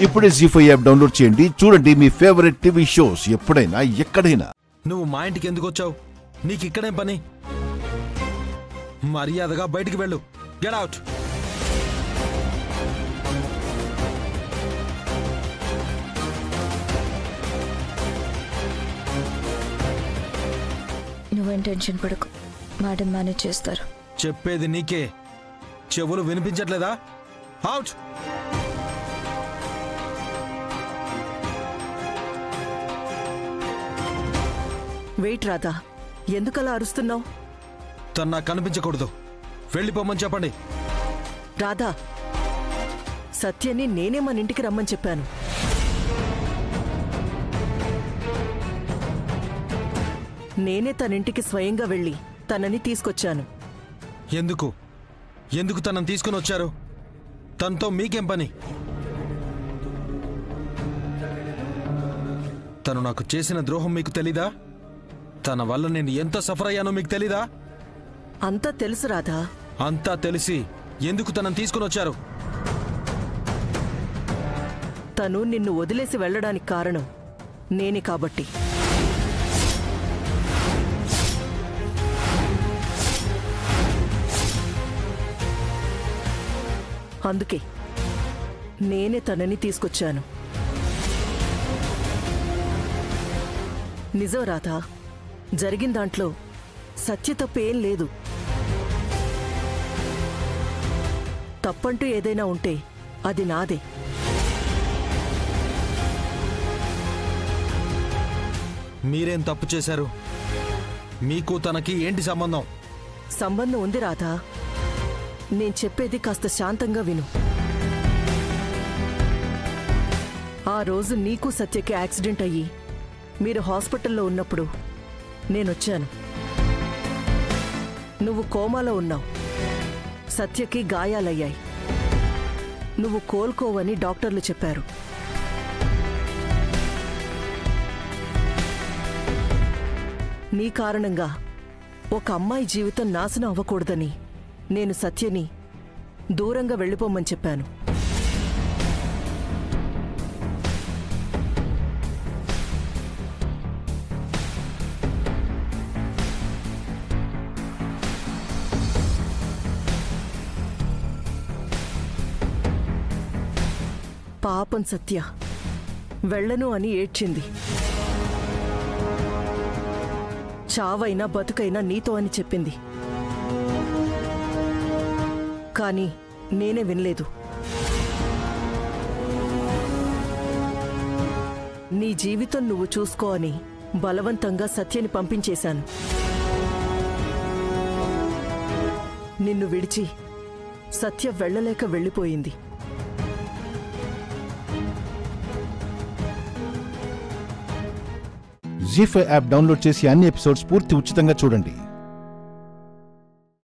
ఇప్పుడే జీ5 app download చేయండి. చూడండి మీ ఫేవరెట్ టీవీ షోస్ ఎప్పుడైనా ఎక్కడైనా. నువ్వు మా ఇంటికి ఎందుకు వచ్చావు? నీకు ఇక్కడేం పని? మర్యాదగా బయటికి వెళ్ళు. Get out. నువ్వేం టెన్షన్ పడకు, మేడం మేనేజ్ చేస్తారు. చెప్పేది నీకే, చెవులు వినిపించట్లేదా? అవుట్. వెయిట్ రాధా, ఎందుకలా అరుస్తున్నావు? తను నాకు కనిపించకూడదు. వెళ్ళిపోమని చెప్పండి. రాధా, సత్యని నేనే మన ఇంటికి రమ్మని చెప్పాను. నేనే తనింటికి స్వయంగా వెళ్ళి తనని తీసుకొచ్చాను. ఎందుకు ఎందుకు తనని తీసుకుని వచ్చారు? తనతో మీకేం పని? తను నాకు చేసిన ద్రోహం మీకు తెలీదా? తన వల్ల నేను ఎంత సఫర్ అయ్యానో మీకు తెలీదా? అంతా తెలుసు రాధా. అంతా తెలిసి ఎందుకు తనని తీసుకుని వచ్చారు? తను నిన్ను వదిలేసి వెళ్ళడానికి కారణం నేనే కాబట్టి. అందుకే నేనే తనని తీసుకొచ్చాను. నిజం రాధా, జరిగిన దాంట్లో సత్య తప్పేం లేదు. తప్పంటూ ఏదైనా ఉంటే అది నాదే. మీరేం తప్పు చేశారు? మీకు తనకి ఏంటి సంబంధం? సంబంధం ఉంది రాధా. నేను చెప్పేది కాస్త శాంతంగా విను. ఆ రోజు నీకు సత్యకి యాక్సిడెంట్ అయ్యి మీరు హాస్పిటల్లో ఉన్నప్పుడు నేనొచ్చాను. నువ్వు కోమాలో ఉన్నావు. సత్యకి గాయాలయ్యాయి. నువ్వు కోలుకోవని డాక్టర్లు చెప్పారు. నీ కారణంగా ఒక అమ్మాయి జీవితం నాశనం అవ్వకూడదని నేను సత్యని దూరంగా వెళ్ళిపోమని చెప్పాను. పాపం సత్య వెళ్ళను అని ఏడ్చింది. చావైనా బతుకైనా నీతో అని చెప్పింది. కానీ నేనే వినలేదు. నీ జీవితం నువ్వు చూసుకో అని బలవంతంగా సత్యని పంపించేశాను. నిన్ను విడిచి సత్య వెళ్ళలేక వెళ్ళిపోయింది. జీ5 యాప్ డౌన్లోడ్ చేసి అన్ని ఎపిసోడ్స్ పూర్తి ఉచితంగా చూడండి.